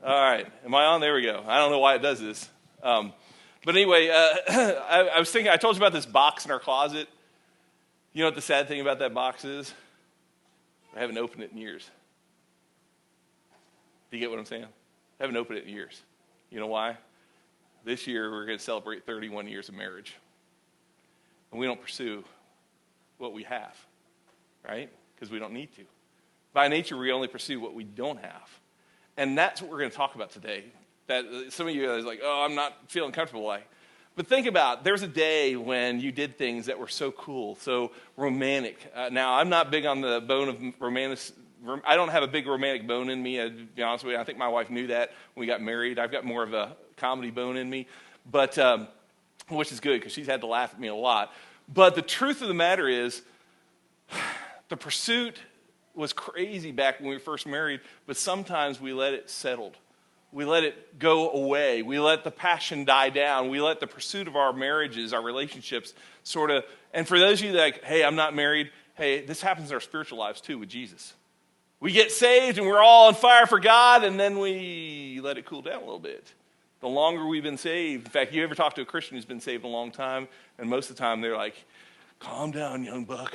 All right. Am I on? There we go. I don't know why it does this. But anyway, I was thinking, I told you about this box in our closet. You know what the sad thing about that box is? I haven't opened it in years. Do you get what I'm saying? I haven't opened it in years. You know why? This year, we're going to celebrate 31 years of marriage. And we don't pursue what we have, right? Because we don't need to. By nature, we only pursue what we don't have. And that's what we're going to talk about today. That some of you are like, oh, I'm not feeling comfortable. But think about, there's a day when you did things that were so cool, so romantic. Now, I'm not big on the bone of romantic. I don't have a big romantic bone in me, to be honest with you. I think my wife knew that when we got married. I've got more of a comedy bone in me, but which is good because she's had to laugh at me a lot. But the truth of the matter is, the pursuit was crazy back when we were first married, but sometimes we let it settle. We let it go away. We let the passion die down. We let the pursuit of our marriages, our relationships sort of, and for those of you that like, hey, I'm not married, hey, this happens in our spiritual lives too with Jesus. We get saved and we're all on fire for God, and then we let it cool down a little bit. The longer we've been saved, in fact, you ever talk to a Christian who's been saved a long time, and most of the time they're like, calm down, young buck.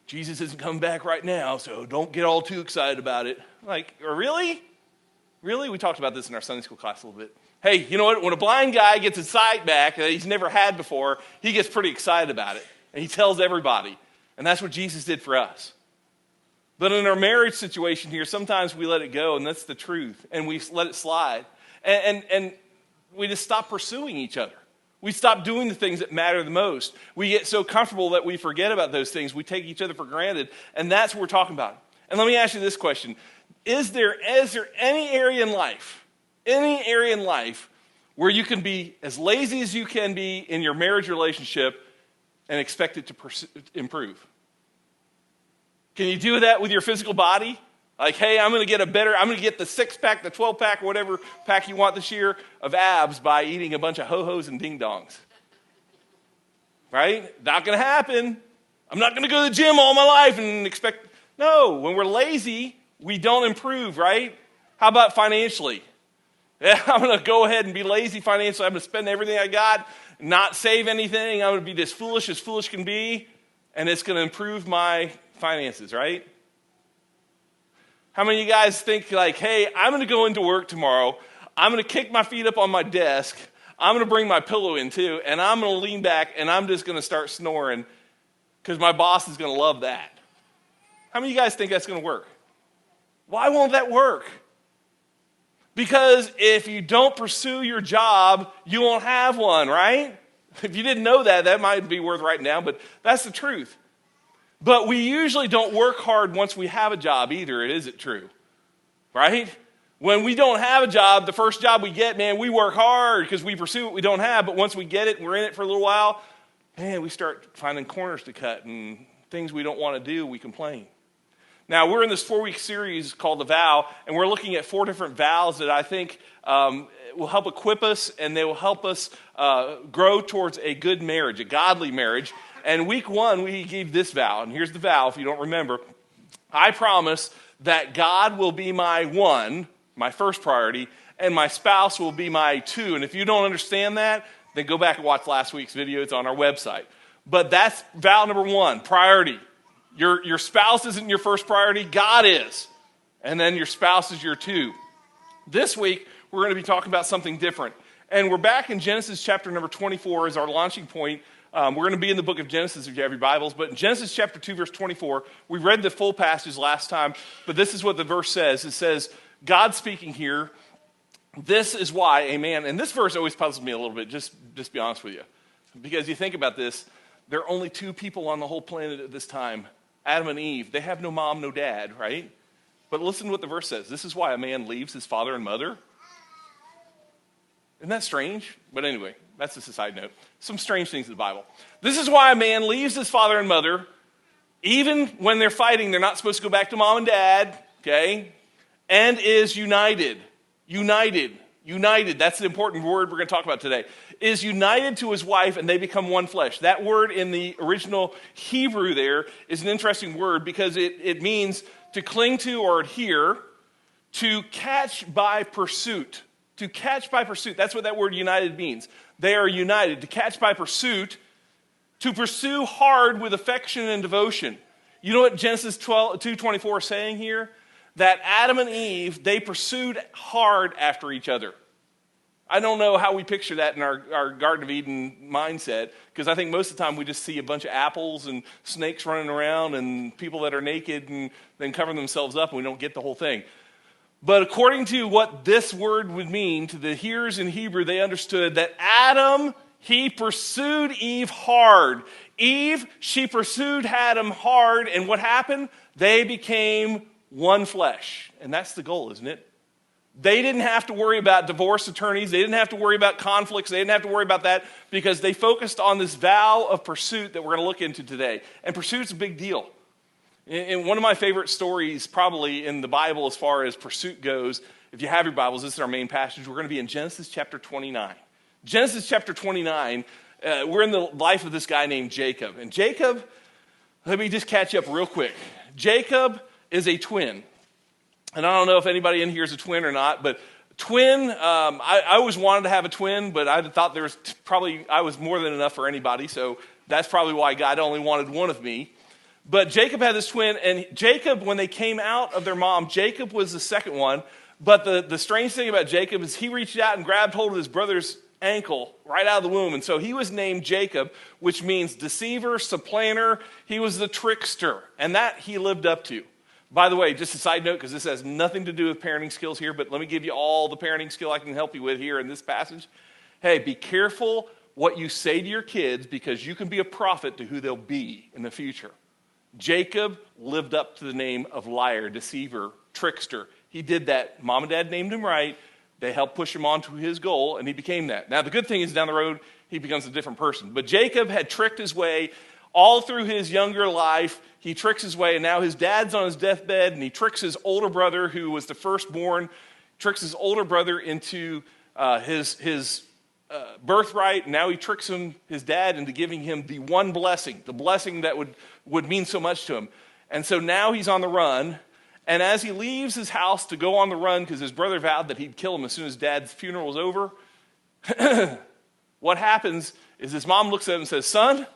Jesus isn't coming back right now, so don't get all too excited about it. Like, really? Really? We talked about this in our Sunday school class a little bit. Hey, you know what? When a blind guy gets his sight back that he's never had before, he gets pretty excited about it. And he tells everybody. And that's what Jesus did for us. But in our marriage situation here, sometimes we let it go, and that's the truth. And we let it slide. And we just stop pursuing each other. We stop doing the things that matter the most. We get so comfortable that we forget about those things. We take each other for granted. And that's what we're talking about. And let me ask you this question. Is there any area in life where you can be as lazy as you can be in your marriage relationship and expect it to improve? Can you do that with your physical body? Like, hey, I'm going to get the 6-pack, the 12-pack, or whatever pack you want this year of abs by eating a bunch of ho-hos and ding-dongs. Right? Not going to happen. I'm not going to go to the gym all my life and expect. No, when we're lazy, we don't improve, right? How about financially? Yeah, I'm going to go ahead and be lazy financially. I'm going to spend everything I got, not save anything. I'm going to be as foolish can be, and it's going to improve my finances, right? How many of you guys think like, hey, I'm going to go into work tomorrow. I'm going to kick my feet up on my desk. I'm going to bring my pillow in too, and I'm going to lean back, and I'm just going to start snoring because my boss is going to love that. How many of you guys think that's going to work? Why won't that work? Because if you don't pursue your job, you won't have one, right? If you didn't know that, that might be worth writing down, but that's the truth. But we usually don't work hard once we have a job either, is it true? Right? When we don't have a job, the first job we get, man, we work hard because we pursue what we don't have, but once we get it and we're in it for a little while, man, we start finding corners to cut and things we don't want to do, we complain. Now, we're in this 4-week series called The Vow, and we're looking at 4 different vows that I think will help equip us, and they will help us grow towards a good marriage, a godly marriage. And week 1, we gave this vow, and here's the vow, if you don't remember. I promise that God will be my 1, my first priority, and my spouse will be my 2. And if you don't understand that, then go back and watch last week's video. It's on our website. But that's vow number 1, priority. Your spouse isn't your first priority, God is. And then your spouse is your 2. This week, we're going to be talking about something different. And we're back in Genesis chapter number 24 as our launching point. We're going to be in the book of Genesis if you have your Bibles. But in Genesis chapter 2, verse 24, we read the full passage last time. But this is what the verse says. It says, God speaking here, this is why a man, and this verse always puzzles me a little bit, just be honest with you. Because you think about this, there are only 2 people on the whole planet at this time, Adam and Eve. They have no mom, no dad, right? But listen to what the verse says. This is why a man leaves his father and mother. Isn't that strange? But anyway, that's just a side note. Some strange things in the Bible. This is why a man leaves his father and mother. Even when they're fighting, they're not supposed to go back to mom and dad, okay? And is united. United. That's the important word we're going to talk about today. Is united to his wife, and they become one flesh. That word in the original Hebrew there is an interesting word because it means to cling to or adhere, to catch by pursuit. To catch by pursuit. That's what that word united means. They are united. To catch by pursuit, to pursue hard with affection and devotion. You know what Genesis 2:24 is saying here? That Adam and Eve, they pursued hard after each other. I don't know how we picture that in our Garden of Eden mindset, because I think most of the time we just see a bunch of apples and snakes running around and people that are naked and then covering themselves up, and we don't get the whole thing. But according to what this word would mean to the hearers in Hebrew, they understood that Adam, he pursued Eve hard. Eve, she pursued Adam hard, and what happened? They became one flesh. And that's the goal, isn't it? They didn't have to worry about divorce attorneys. They didn't have to worry about conflicts. They didn't have to worry about that because they focused on this vow of pursuit that we're going to look into today. And pursuit's a big deal. And one of my favorite stories probably in the Bible as far as pursuit goes, if you have your Bibles, this is our main passage. We're going to be in Genesis chapter 29. Genesis chapter 29, we're in the life of this guy named Jacob. And Jacob, let me just catch you up real quick. Jacob is a twin. And I don't know if anybody in here is a twin or not, but twin, I always wanted to have a twin, but I thought there was I was more than enough for anybody, so that's probably why God only wanted one of me. But Jacob had this twin, and Jacob, when they came out of their mom, Jacob was the second one. But the strange thing about Jacob is he reached out and grabbed hold of his brother's ankle right out of the womb. And so he was named Jacob, which means deceiver, supplanter. He was the trickster, and that he lived up to. By the way, just a side note, because this has nothing to do with parenting skills here, but let me give you all the parenting skill I can help you with here in this passage. Hey, be careful what you say to your kids, because you can be a prophet to who they'll be in the future. Jacob lived up to the name of liar, deceiver, trickster. He did that. Mom and dad named him right. They helped push him on to his goal, and he became that. Now, the good thing is down the road, he becomes a different person. But Jacob had tricked his way all through his younger life. He tricks his way, and now his dad's on his deathbed, and he tricks his older brother, who was the firstborn, tricks his older brother into his birthright. Now he tricks his dad into giving him the one blessing, the blessing that would mean so much to him. And so now he's on the run, and as he leaves his house to go on the run, because his brother vowed that he'd kill him as soon as dad's funeral was over, what happens is his mom looks at him and says, "Son,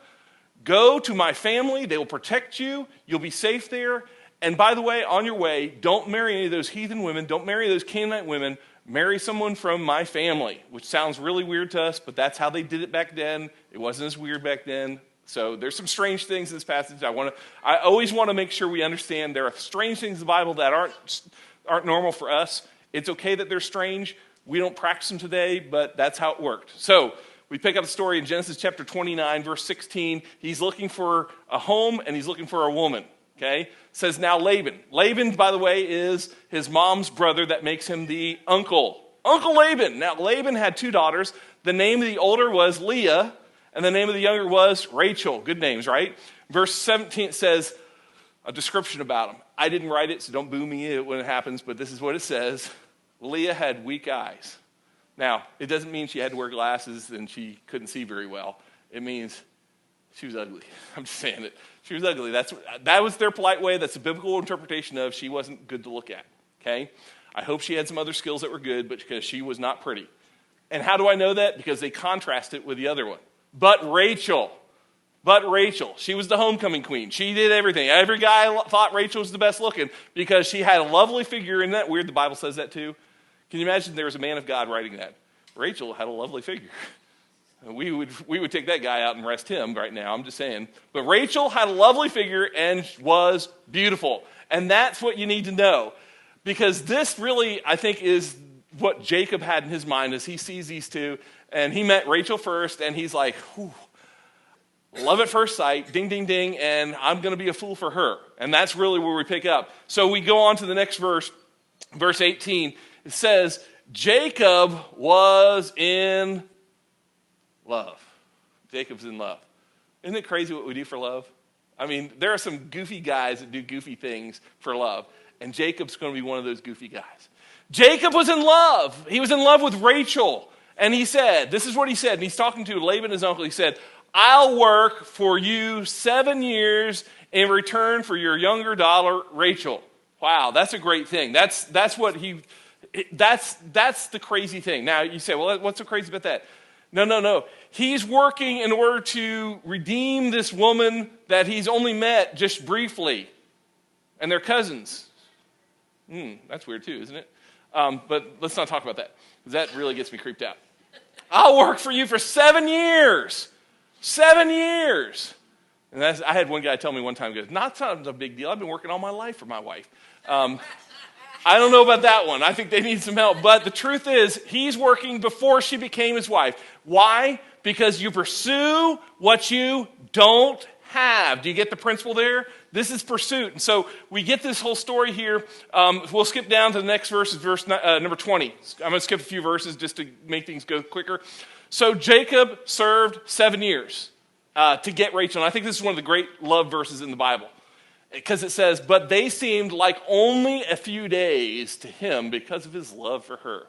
go to my family. They will protect you. You'll be safe there. And by the way, on your way, don't marry any of those heathen women. Don't marry those Canaanite women. Marry someone from my family," which sounds really weird to us, but that's how they did it back then. It wasn't as weird back then. So there's some strange things in this passage. I always want to make sure we understand there are strange things in the Bible that aren't normal for us. It's okay that they're strange. We don't practice them today, but that's how it worked. So we pick up the story in Genesis chapter 29, verse 16. He's looking for a home, and he's looking for a woman. Okay? It says now Laban. Laban, by the way, is his mom's brother that makes him the uncle. Uncle Laban. Now, Laban had two daughters. The name of the older was Leah, and the name of the younger was Rachel. Good names, right? Verse 17 says a description about them. I didn't write it, so don't boo me when it happens, but this is what it says. Leah had weak eyes. Now, it doesn't mean she had to wear glasses and she couldn't see very well. It means she was ugly. I'm just saying it. She was ugly. That was their polite way. That's a biblical interpretation of she wasn't good to look at. Okay? I hope she had some other skills that were good, but because she was not pretty. And how do I know that? Because they contrast it with the other one. But Rachel, she was the homecoming queen. She did everything. Every guy thought Rachel was the best looking because she had a lovely figure. Isn't that weird? The Bible says that too. Can you imagine there was a man of God writing that? Rachel had a lovely figure. We would take that guy out and arrest him right now. I'm just saying. But Rachel had a lovely figure and was beautiful. And that's what you need to know. Because this really, I think, is what Jacob had in his mind as he sees these two. And he met Rachel first, and he's like, whew, love at first sight, ding, ding, ding, and I'm going to be a fool for her. And that's really where we pick up. So we go on to the next verse, verse 18. It says, Jacob was in love. Jacob's in love. Isn't it crazy what we do for love? I mean, there are some goofy guys that do goofy things for love, and Jacob's going to be one of those goofy guys. Jacob was in love. He was in love with Rachel. And he said, this is what he said, and he's talking to Laban, his uncle. He said, I'll work for you 7 years in return for your younger daughter, Rachel. Wow, that's a great thing. That's the crazy thing. Now you say, well, what's so crazy about that? No. He's working in order to redeem this woman that he's only met just briefly. And they're cousins. That's weird too, isn't it? But let's not talk about that, because that really gets me creeped out. I'll work for you for 7 years. 7 years. And I had one guy tell me one time, he goes, not a big deal. I've been working all my life for my wife. I don't know about that one. I think they need some help. But the truth is, he's working before she became his wife. Why? Because you pursue what you don't have. Do you get the principle there? This is pursuit. And so we get this whole story here. We'll skip down to the next verse, verse number 20. I'm going to skip a few verses just to make things go quicker. So Jacob served 7 years to get Rachel. And I think this is one of the great love verses in the Bible. Because it says, but they seemed like only a few days to him because of his love for her.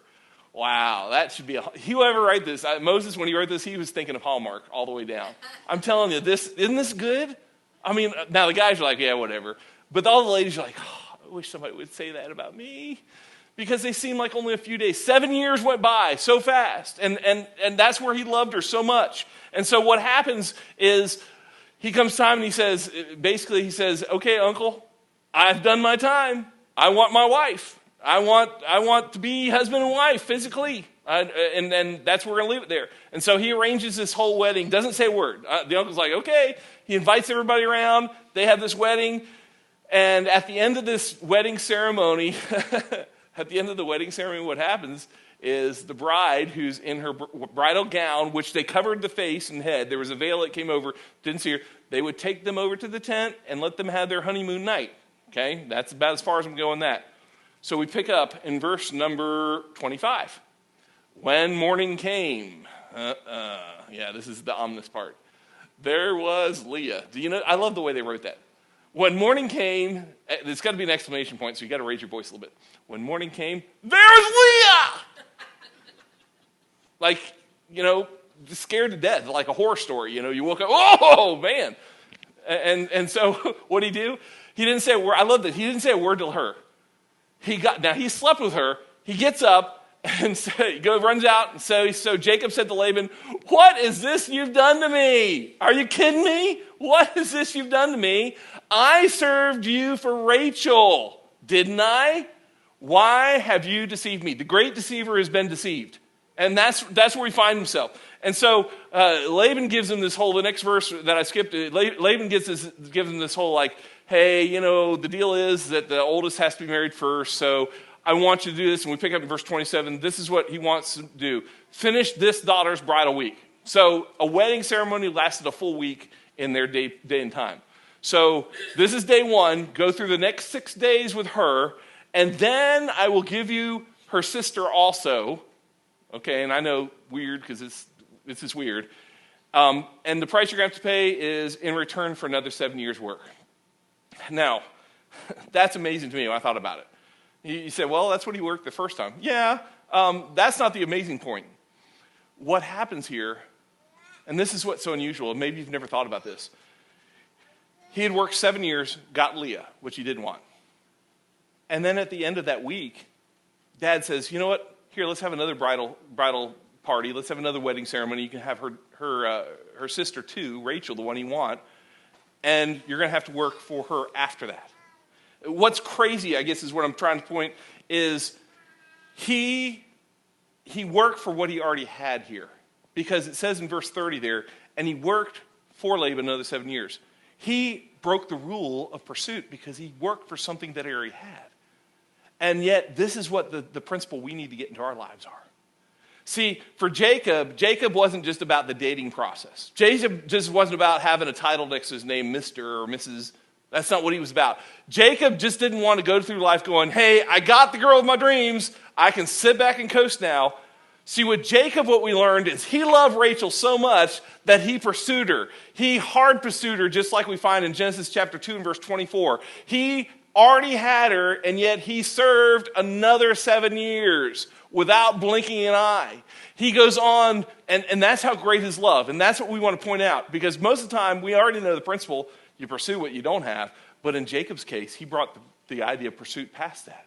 Wow, that should be whoever wrote this. Moses, when he wrote this, he was thinking of Hallmark all the way down. I'm telling you, isn't this good? I mean, now the guys are like, yeah, whatever. But all the ladies are like, oh, I wish somebody would say that about me. Because they seem like only a few days. 7 years went by so fast. And that's where he loved her so much. And so what happens is, he comes time and he says, okay, uncle, I've done my time. I want my wife. I want to be husband and wife physically. And that's where we're going to leave it there. And so he arranges this whole wedding. Doesn't say a word. The uncle's like, okay. He invites everybody around. They have this wedding. And at the end of this wedding ceremony, what happens is the bride, who's in her bridal gown, which they covered the face and head. There was a veil that came over, didn't see her. They would take them over to the tent and let them have their honeymoon night. Okay, that's about as far as I'm going that. So we pick up in verse number 25. When morning came, this is the ominous part. There was Leah. Do you know? I love the way they wrote that. When morning came, there's got to be an exclamation point, so you got to raise your voice a little bit. When morning came, there's Leah. Like, just scared to death, like a horror story. You woke up, oh, man. And so what did he do? He didn't say a word. I love that. He didn't say a word to her. Now, he slept with her. He gets up and runs out. And so Jacob said to Laban, what is this you've done to me? Are you kidding me? What is this you've done to me? I served you for Rachel, didn't I? Why have you deceived me? The great deceiver has been deceived. And that's where he finds himself. And so Laban gives him the next verse that I skipped. Laban gives him this whole hey, the deal is that the oldest has to be married first, so I want you to do this. And we pick up in verse 27. This is what he wants to do. Finish this daughter's bridal week. So a wedding ceremony lasted a full week in their day and time. So this is day one. Go through the next 6 days with her, and then I will give you her sister also. Okay, and I know weird because it's just weird. And the price you're going to have to pay is in return for another 7 years' work. Now, that's amazing to me when I thought about it. You say, well, that's what he worked the first time. Yeah, that's not the amazing point. What happens here, and this is what's so unusual, and maybe you've never thought about this. He had worked 7 years, got Leah, which he didn't want. And then at the end of that week, Dad says, you know what? Here, let's have another bridal party. Let's have another wedding ceremony. You can have her sister too, Rachel, the one you want. And you're going to have to work for her after that. What's crazy, I guess, is what I'm trying to point, is he worked for what he already had here. Because it says in verse 30 there, and he worked for Laban another 7 years. He broke the rule of pursuit because he worked for something that he already had. And yet, this is what the principle we need to get into our lives are. See, for Jacob wasn't just about the dating process. Jacob just wasn't about having a title next to his name, Mr. or Mrs. That's not what he was about. Jacob just didn't want to go through life going, hey, I got the girl of my dreams. I can sit back and coast now. See, with Jacob, what we learned is he loved Rachel so much that he pursued her. He hard pursued her, just like we find in Genesis chapter 2 and verse 24. He already had her, and yet he served another 7 years without blinking an eye. He goes on, and that's how great his love. And that's what we want to point out. Because most of the time, we already know the principle, you pursue what you don't have. But in Jacob's case, he brought the idea of pursuit past that.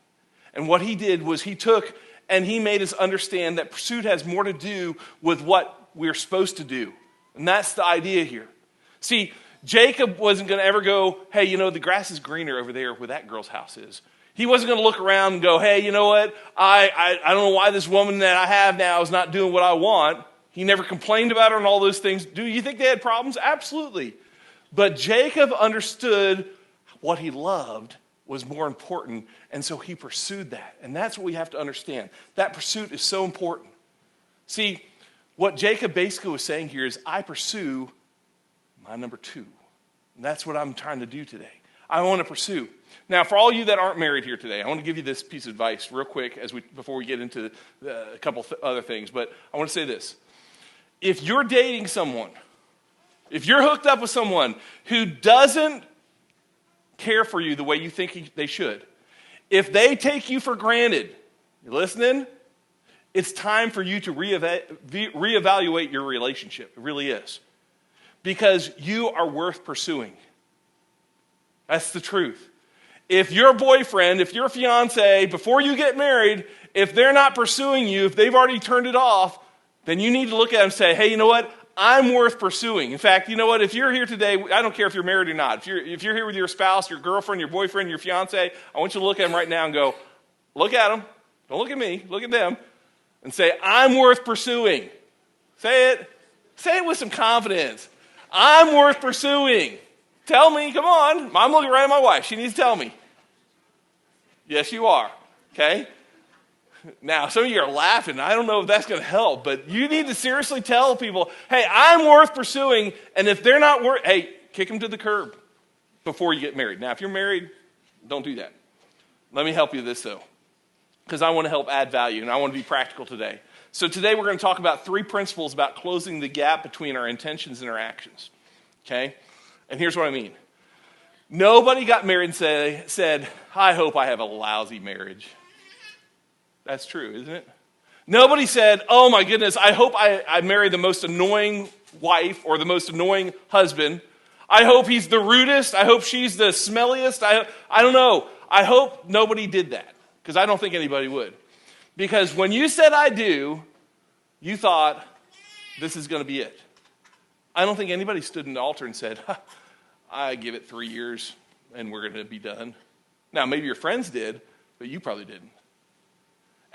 And what he did was he took and he made us understand that pursuit has more to do with what we're supposed to do. And that's the idea here. See, Jacob wasn't going to ever go, hey, the grass is greener over there where that girl's house is. He wasn't going to look around and go, hey, you know what? I don't know why this woman that I have now is not doing what I want. He never complained about her and all those things. Do you think they had problems? Absolutely. But Jacob understood what he loved was more important, and so he pursued that. And that's what we have to understand. That pursuit is so important. See, what Jacob basically was saying here is, I pursue my number two. And that's what I'm trying to do today. I want to pursue. Now, for all you that aren't married here today, I want to give you this piece of advice real quick before we get into a couple other things. But I want to say this. If you're dating someone, if you're hooked up with someone who doesn't care for you the way you think they should, if they take you for granted, you listening? It's time for you to reevaluate your relationship. It really is. Because you are worth pursuing. That's the truth. If your boyfriend, if your fiance, before you get married, if they're not pursuing you, if they've already turned it off, then you need to look at them and say, hey, you know what? I'm worth pursuing. In fact, you know what? If you're here today, I don't care if you're married or not. If you're here with your spouse, your girlfriend, your boyfriend, your fiance, I want you to look at them right now and go, look at them. Don't look at me. Look at them. And say, I'm worth pursuing. Say it. Say it with some confidence. I'm worth pursuing. Tell me, come on. I'm looking right at my wife. She needs to tell me. Yes, you are. Okay? Now, some of you are laughing. I don't know if that's going to help, but you need to seriously tell people, hey, I'm worth pursuing, and if they're not worth, hey, kick them to the curb before you get married. Now, if you're married, don't do that. Let me help you with this, though, because I want to help add value, and I want to be practical today. So today we're going to talk about 3 principles about closing the gap between our intentions and our actions, okay? And here's what I mean. Nobody got married and said, I hope I have a lousy marriage. That's true, isn't it? Nobody said, oh my goodness, I hope I marry the most annoying wife or the most annoying husband. I hope he's the rudest. I hope she's the smelliest. I don't know. I hope nobody did that, because I don't think anybody would. Because when you said I do, you thought this is going to be it. I don't think anybody stood in the altar and said, I give it 3 years and we're going to be done. Now, maybe your friends did, but you probably didn't.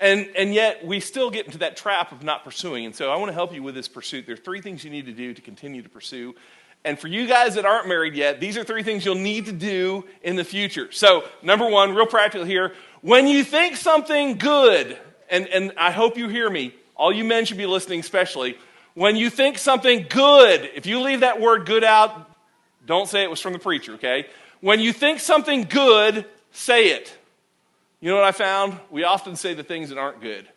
And yet, we still get into that trap of not pursuing. And so I want to help you with this pursuit. There are 3 things you need to do to continue to pursue. And for you guys that aren't married yet, these are 3 things you'll need to do in the future. So, number 1, real practical here. When you think something good, and I hope you hear me, all you men should be listening especially. When you think something good, if you leave that word good out, don't say it was from the preacher, okay? When you think something good, say it. You know what I found? We often say the things that aren't good.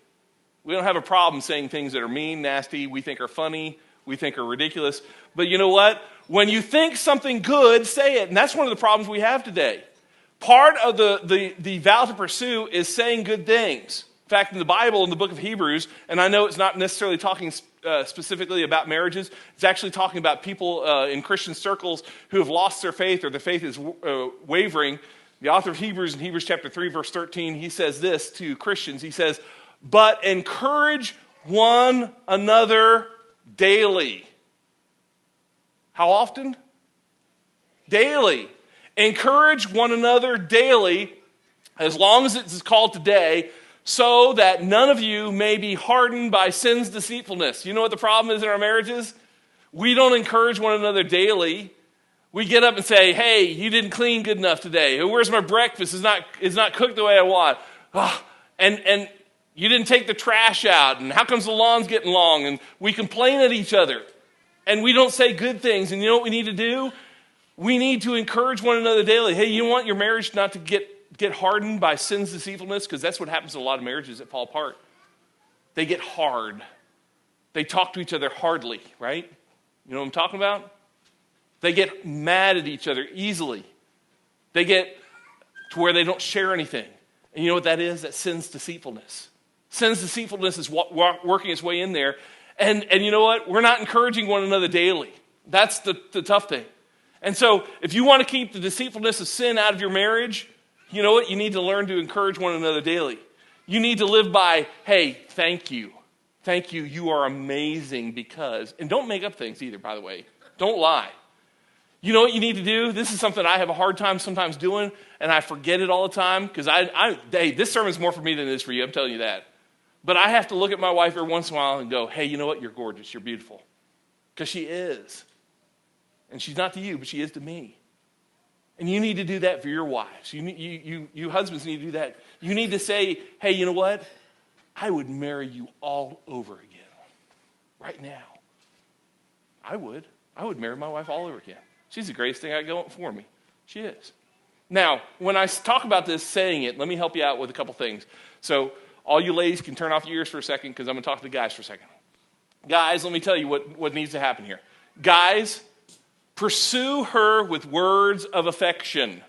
We don't have a problem saying things that are mean, nasty, we think are funny, we think are ridiculous. But you know what? When you think something good, say it. And that's one of the problems we have today. Part of the vow to pursue is saying good things. In fact, in the Bible, in the book of Hebrews, and I know it's not necessarily talking specifically about marriages, it's actually talking about people in Christian circles who have lost their faith or their faith is wavering. The author of Hebrews, in Hebrews chapter 3, verse 13, he says this to Christians. He says, but encourage one another daily. How often? Daily. Encourage one another daily, as long as it's called today, so that none of you may be hardened by sin's deceitfulness. You know what the problem is in our marriages? We don't encourage one another daily. We get up and say, hey, you didn't clean good enough today. Where's my breakfast? It's not cooked the way I want. Oh, and you didn't take the trash out. And how comes the lawn's getting long? And we complain at each other. And we don't say good things. And you know what we need to do? We need to encourage one another daily. Hey, you want your marriage not to get hardened by sin's deceitfulness? Because that's what happens to a lot of marriages that fall apart. They get hard. They talk to each other hardly, right? You know what I'm talking about? They get mad at each other easily. They get to where they don't share anything. And you know what that is? That's sin's deceitfulness. Sin's deceitfulness is working its way in there. And you know what? We're not encouraging one another daily. That's the tough thing. And so if you want to keep the deceitfulness of sin out of your marriage, You know what? You need to learn to encourage one another daily. You need to live by, hey, thank you. Thank you. You are amazing because, and don't make up things either, by the way. Don't lie. You know what you need to do? This is something I have a hard time sometimes doing, and I forget it all the time because hey, this sermon's more for me than it is for you. I'm telling you that. But I have to look at my wife every once in a while and go, hey, you know what? You're gorgeous. You're beautiful. Because she is. And she's not to you, but she is to me. And you need to do that for your wives. You husbands need to do that. You need to say, hey, you know what? I would marry you all over again. Right now. I would. I would marry my wife all over again. She's the greatest thing I got for me. She is. Now, when I talk about this, saying it, let me help you out with a couple things. So all you ladies can turn off your ears for a second because I'm going to talk to the guys for a second. Guys, let me tell you what needs to happen here. Guys, pursue her with words of affection.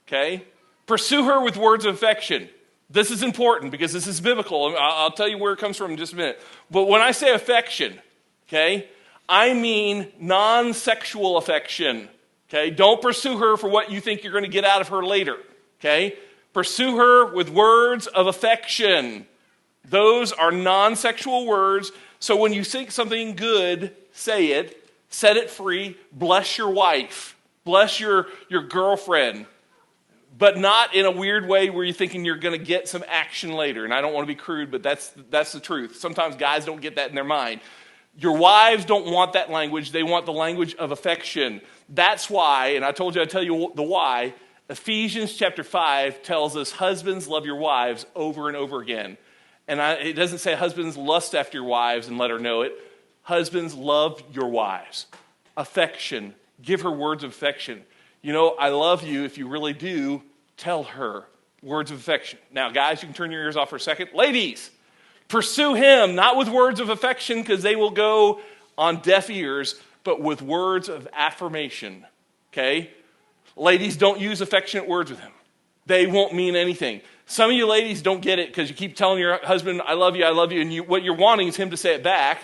Okay? Pursue her with words of affection. This is important because this is biblical. I'll tell you where it comes from in just a minute. But when I say affection, okay, I mean non-sexual affection, okay? Don't pursue her for what you think you're going to get out of her later, okay? Pursue her with words of affection. Those are non-sexual words. So when you think something good, say it, set it free, bless your wife, bless your girlfriend, but not in a weird way where you're thinking you're going to get some action later. And I don't want to be crude, but that's the truth. Sometimes guys don't get that in their mind. Your wives don't want that language. They want the language of affection. That's why, and I told you I'd tell you the why, Ephesians chapter 5 tells us husbands love your wives over and over again. And it doesn't say husbands lust after your wives and let her know it. Husbands love your wives. Affection. Give her words of affection. You know, I love you. If you really do, tell her words of affection. Now, guys, you can turn your ears off for a second. Ladies, pursue him, not with words of affection because they will go on deaf ears, but with words of affirmation, okay? Ladies, don't use affectionate words with him. They won't mean anything. Some of you ladies don't get it because you keep telling your husband, I love you, and what you're wanting is him to say it back,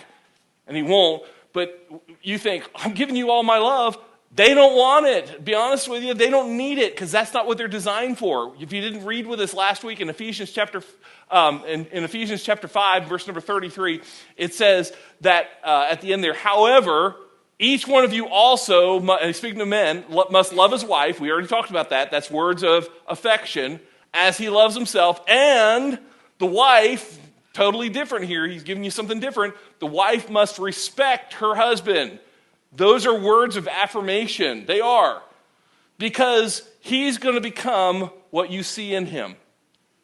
and he won't, but you think, I'm giving you all my love. They don't want it. To be honest with you, they don't need it because that's not what they're designed for. If you didn't read with us last week in Ephesians chapter 5, verse number 33, it says that at the end there, however, each one of you also, speaking to men, must love his wife. We already talked about that. That's words of affection, as he loves himself. And the wife, totally different here. He's giving you something different. The wife must respect her husband. Those are words of affirmation. They are. Because he's going to become what you see in him.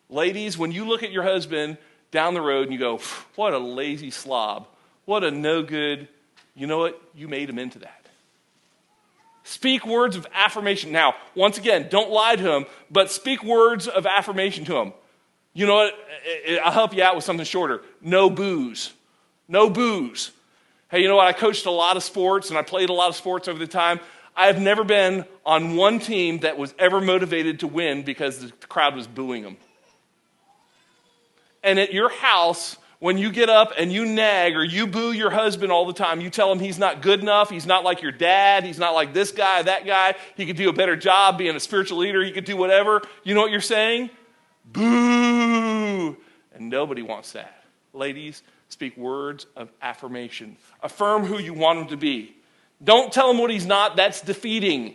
Ladies, when you look at your husband down the road and you go, what a lazy slob. What a no good. You know what? You made him into that. Speak words of affirmation. Now, once again, don't lie to him, but speak words of affirmation to him. You know what? I'll help you out with something shorter. No booze. No booze. Hey, you know what? I coached a lot of sports and I played a lot of sports over the time. I have never been on one team that was ever motivated to win because the crowd was booing them. And at your house, when you get up and you nag or you boo your husband all the time, you tell him he's not good enough, he's not like your dad, he's not like this guy, that guy, he could do a better job being a spiritual leader, he could do whatever. You know what you're saying? Boo! And nobody wants that. Ladies, speak words of affirmation. Affirm who you want him to be. Don't tell him what he's not. That's defeating.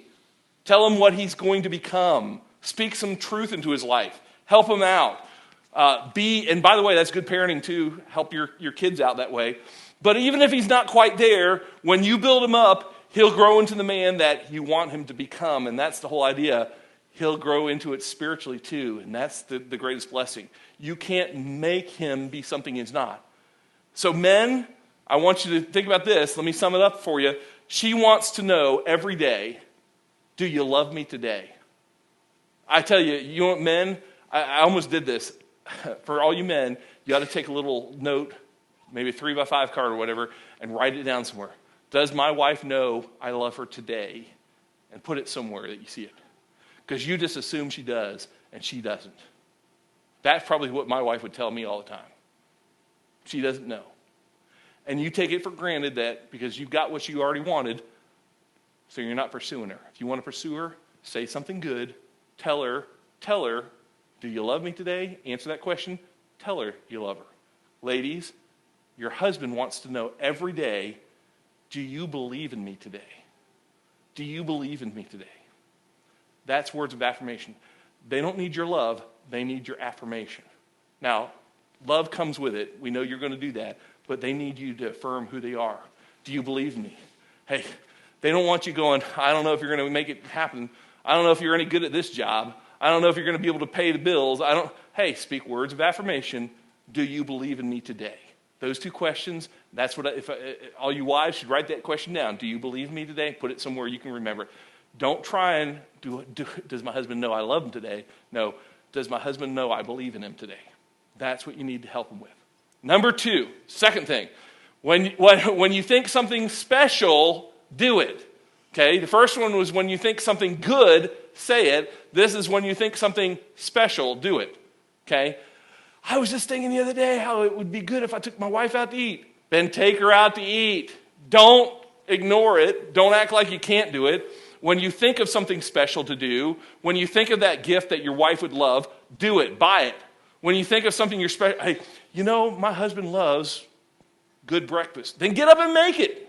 Tell him what he's going to become. Speak some truth into his life. Help him out. And by the way, that's good parenting too. Help your kids out that way. But even if he's not quite there, when you build him up, he'll grow into the man that you want him to become. And that's the whole idea. He'll grow into it spiritually too. And that's the greatest blessing. You can't make him be something he's not. So men, I want you to think about this. Let me sum it up for you. She wants to know every day, do you love me today? I tell you, you know what, men, I almost did this. For all you men, you ought to take a little note, maybe a 3x5 card or whatever, and write it down somewhere. Does my wife know I love her today? And put it somewhere that you see it. Because you just assume she does, and she doesn't. That's probably what my wife would tell me all the time. She doesn't know. And you take it for granted that because you've got what you already wanted, so you're not pursuing her. If you want to pursue her, say something good, tell her Tell her, do you love me today? Answer that question. Tell her you love her. Ladies, your husband wants to know every day, do you believe in me today? Do you believe in me today? That's words of affirmation. They don't need your love. They need your affirmation. Now, love comes with it. We know you're going to do that. But they need you to affirm who they are. Do you believe in me? Hey, they don't want you going, I don't know if you're going to make it happen. I don't know if you're any good at this job. I don't know if you're going to be able to pay the bills. Hey, speak words of affirmation. Do you believe in me today? Those two questions, that's what all you wives should write that question down. Do you believe in me today? Put it somewhere you can remember. Don't try and does my husband know I love him today? No, does my husband know I believe in him today? That's what you need to help him with. Number two, second thing, when you think something special, do it. Okay, the first one was when you think something good, say it. This is when you think something special, do it. Okay, I was just thinking the other day how it would be good if I took my wife out to eat. Then take her out to eat. Don't ignore it. Don't act like you can't do it. When you think of something special to do, when you think of that gift that your wife would love, do it. Buy it. When you think of something you're special, hey, my husband loves good breakfast. Then get up and make it.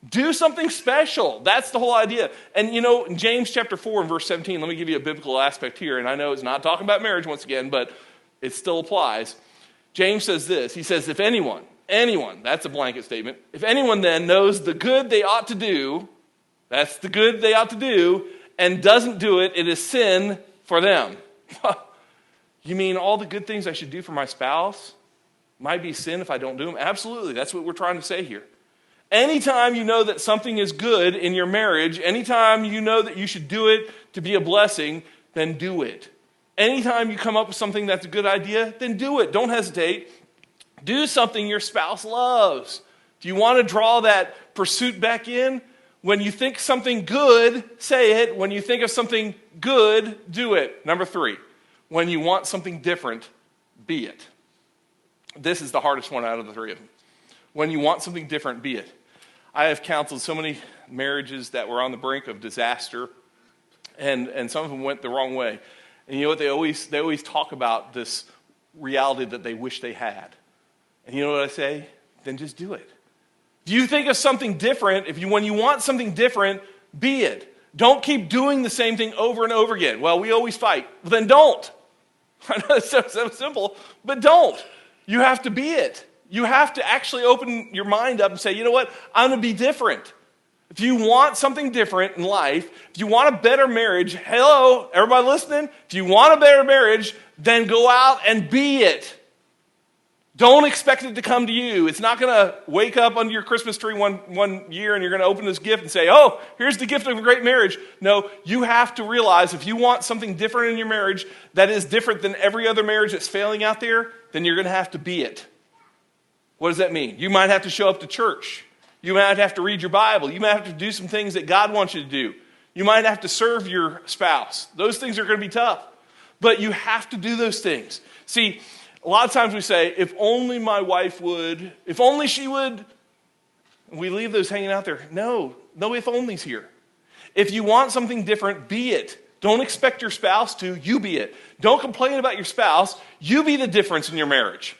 Do something special. That's the whole idea. And in James chapter 4 and verse 17, let me give you a biblical aspect here. And I know it's not talking about marriage once again, but it still applies. James says this. He says, if anyone, that's a blanket statement. If anyone then knows the good they ought to do, that's the good they ought to do, and doesn't do it, it is sin for them. You mean all the good things I should do for my spouse might be sin if I don't do them? Absolutely. That's what we're trying to say here. Anytime you know that something is good in your marriage, anytime you know that you should do it to be a blessing, then do it. Anytime you come up with something that's a good idea, then do it. Don't hesitate. Do something your spouse loves. Do you want to draw that pursuit back in? When you think something good, say it. When you think of something good, do it. Number 3, when you want something different, be it. This is the hardest one out of the 3 of them. When you want something different, be it. I have counseled so many marriages that were on the brink of disaster, and some of them went the wrong way. And you know what? They always talk about this reality that they wish they had. And you know what I say? Then just do it. Do you think of something different? When you want something different, be it. Don't keep doing the same thing over and over again. Well, we always fight. Well, then don't. I know it's so simple, but don't. You have to be it. You have to actually open your mind up and say, you know what? I'm going to be different. If you want something different in life, if you want a better marriage, hello, everybody listening? If you want a better marriage, then go out and be it. Don't expect it to come to you. It's not going to wake up under your Christmas tree one year and you're going to open this gift and say, oh, here's the gift of a great marriage. No, you have to realize if you want something different in your marriage that is different than every other marriage that's failing out there, then you're going to have to be it. What does that mean? You might have to show up to church. You might have to read your Bible. You might have to do some things that God wants you to do. You might have to serve your spouse. Those things are going to be tough. But you have to do those things. See, a lot of times we say, if only my wife would, if only she would, we leave those hanging out there. No if onlys here. If you want something different, be it. Don't expect your spouse to, you be it. Don't complain about your spouse, you be the difference in your marriage.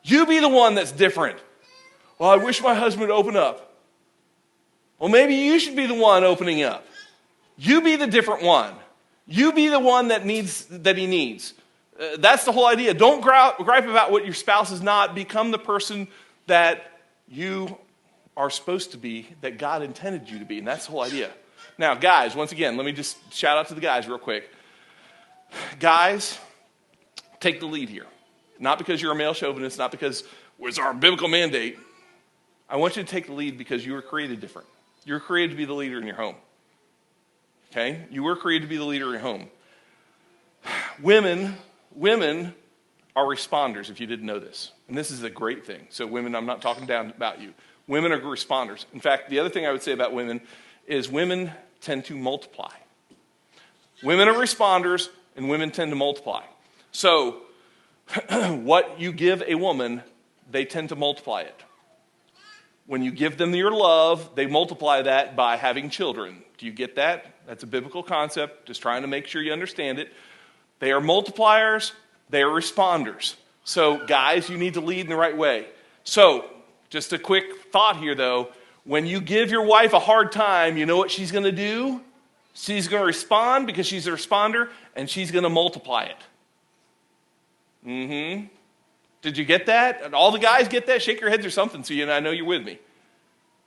You be the one that's different. Well, I wish my husband would open up. Well, maybe you should be the one opening up. You be the different one. You be the one that he needs. That's the whole idea. Don't gripe about what your spouse is not. Become the person that you are supposed to be, that God intended you to be. And that's the whole idea. Now, guys, once again, let me just shout out to the guys real quick. Guys, take the lead here. Not because you're a male chauvinist, not because it's our biblical mandate. I want you to take the lead because you were created different. You were created to be the leader in your home. Okay? You were created to be the leader in your home. Women are responders, if you didn't know this. And this is a great thing. So women, I'm not talking down about you. Women are responders. In fact, the other thing I would say about women is women tend to multiply. Women are responders, and women tend to multiply. So what you give a woman, they tend to multiply it. When you give them your love, they multiply that by having children. Do you get that? That's a biblical concept, just trying to make sure you understand it. They are multipliers. They are responders. So, guys, you need to lead in the right way. So, just a quick thought here, though. When you give your wife a hard time, you know what she's going to do? She's going to respond because she's a responder, and she's going to multiply it. Did you get that? And all the guys get that? Shake your heads or something so I know you're with me.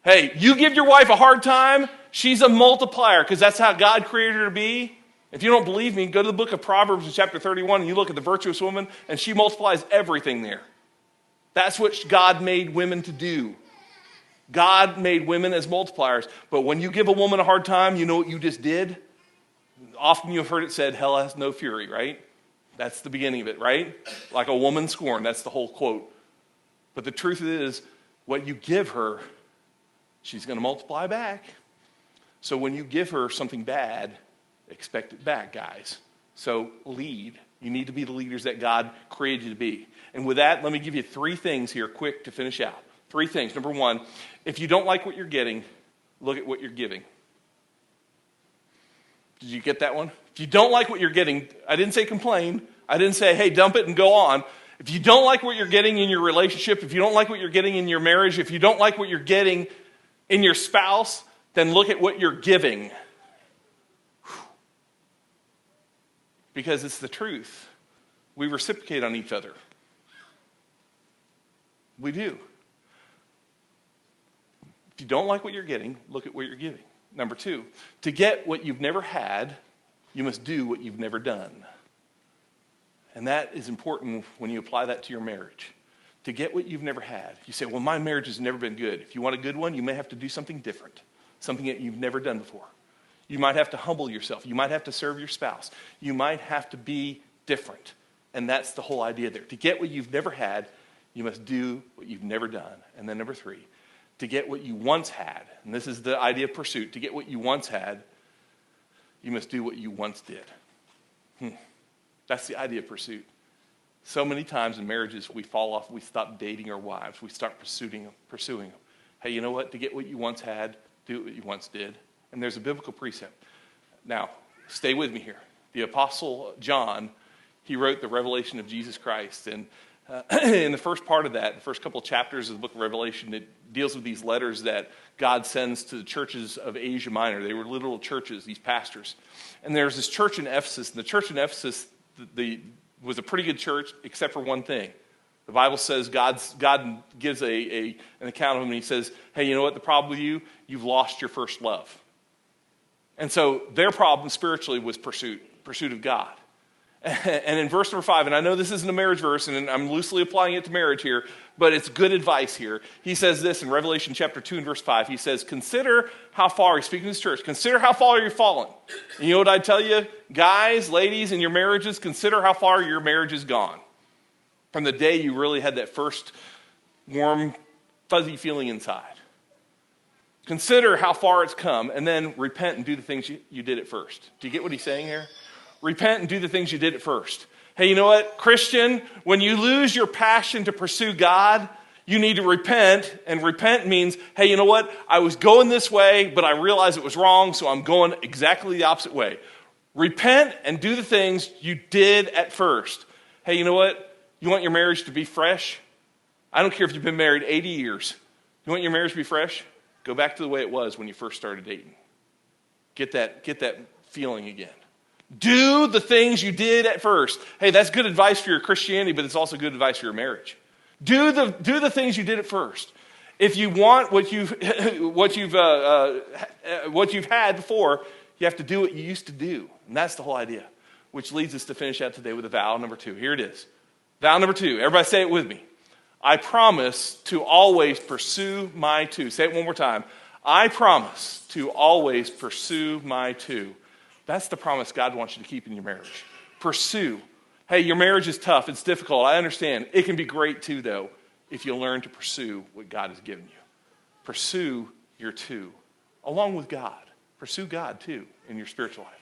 Hey, you give your wife a hard time, she's a multiplier because that's how God created her to be. If you don't believe me, go to the book of Proverbs in chapter 31 and you look at the virtuous woman and she multiplies everything there. That's what God made women to do. God made women as multipliers. But when you give a woman a hard time, you know what you just did? Often you've heard it said, hell has no fury, right? That's the beginning of it, right? Like a woman scorned. That's the whole quote. But the truth is, what you give her, she's going to multiply back. So when you give her something bad, expect it back, guys. So lead. You need to be the leaders that God created you to be. And with that, let me give you 3 things here quick to finish out. 3 things. Number 1, if you don't like what you're getting, look at what you're giving. Did you get that one? If you don't like what you're getting, I didn't say complain. I didn't say, hey, dump it and go on. If you don't like what you're getting in your relationship, if you don't like what you're getting in your marriage, if you don't like what you're getting in your spouse, then look at what you're giving. Because it's the truth. We reciprocate on each other. We do. If you don't like what you're getting, look at what you're giving. Number 2, to get what you've never had, you must do what you've never done. And that is important when you apply that to your marriage. To get what you've never had. You say, well, my marriage has never been good. If you want a good one, you may have to do something different. Something that you've never done before. You might have to humble yourself. You might have to serve your spouse. You might have to be different. And that's the whole idea there. To get what you've never had, you must do what you've never done. And then number 3, to get what you once had, and this is the idea of pursuit, to get what you once had, you must do what you once did. That's the idea of pursuit. So many times in marriages, we fall off, we stop dating our wives, we start pursuing them. Hey, you know what? To get what you once had, do what you once did. And there's a biblical precept. Now, stay with me here. The Apostle John, he wrote the revelation of Jesus Christ. And in the first part of that, the first couple of chapters of the book of Revelation, it deals with these letters that God sends to the churches of Asia Minor. They were literal churches, these pastors. And there's this church in Ephesus. And the church in Ephesus was a pretty good church, except for one thing. The Bible says God gives an account of them, and he says, hey, you know what the problem with you? You've lost your first love. And so their problem spiritually was pursuit of God. And in verse number 5, and I know this isn't a marriage verse, and I'm loosely applying it to marriage here, but it's good advice here. He says this in Revelation chapter 2 and verse 5. He says, consider how far, he's speaking to his church, consider how far you've fallen. And you know what I tell you? Guys, ladies, in your marriages, consider how far your marriage has gone. From the day you really had that first warm, fuzzy feeling inside. Consider how far it's come, and then repent and do the things you did at first. Do you get what he's saying here? Repent and do the things you did at first. Hey, you know what, Christian? When you lose your passion to pursue God, you need to repent. And repent means, hey, you know what? I was going this way, but I realized it was wrong, so I'm going exactly the opposite way. Repent and do the things you did at first. Hey, you know what? You want your marriage to be fresh? I don't care if you've been married 80 years. You want your marriage to be fresh? Go back to the way it was when you first started dating. Get that feeling again. Do the things you did at first. Hey, that's good advice for your Christianity, but it's also good advice for your marriage. Do the things you did at first. If you want what you've had before, you have to do what you used to do, and that's the whole idea. Which leads us to finish out today with a vow number 2. Here it is. Vow number 2. Everybody say it with me. I promise to always pursue my 2. Say it one more time. I promise to always pursue my 2. That's the promise God wants you to keep in your marriage. Pursue. Hey, your marriage is tough. It's difficult. I understand. It can be great too, though, if you learn to pursue what God has given you. Pursue your 2, along with God. Pursue God, too, in your spiritual life.